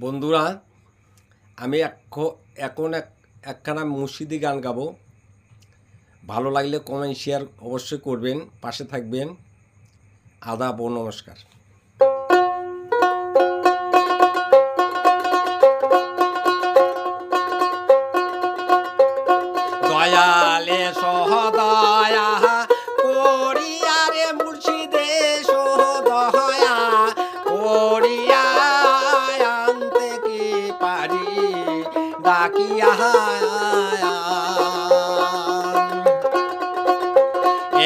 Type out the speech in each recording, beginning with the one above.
বন্ধুরা, আমি এখন একখানা মুর্শিদি গান গাবো। ভালো লাগলে কমেন্ট শেয়ার অবশ্যই করবেন, পাশে থাকবেন। আদাব ও নমস্কার। দয়ালে সহদয়া করিয়া রে মুর্শিদে সহদয়া করিয়া আনতে কি পারি ডাকিয়া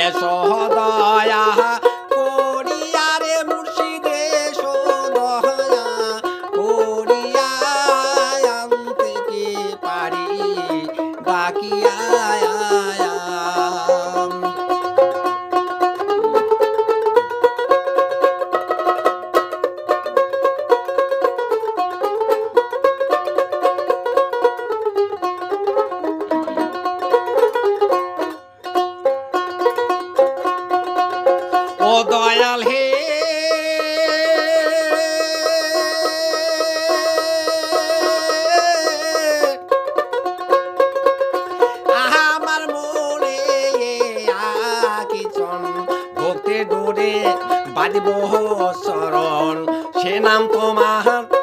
এ সহদয়া করিয়া রে মুর্শিদে সহদয়া করিয়া আনতে কি পারি ডাকিয়া ও দয়াল হে আমার মনে কিচন ভক্তি ডোরে বাজব শরণ সে নাম তোমার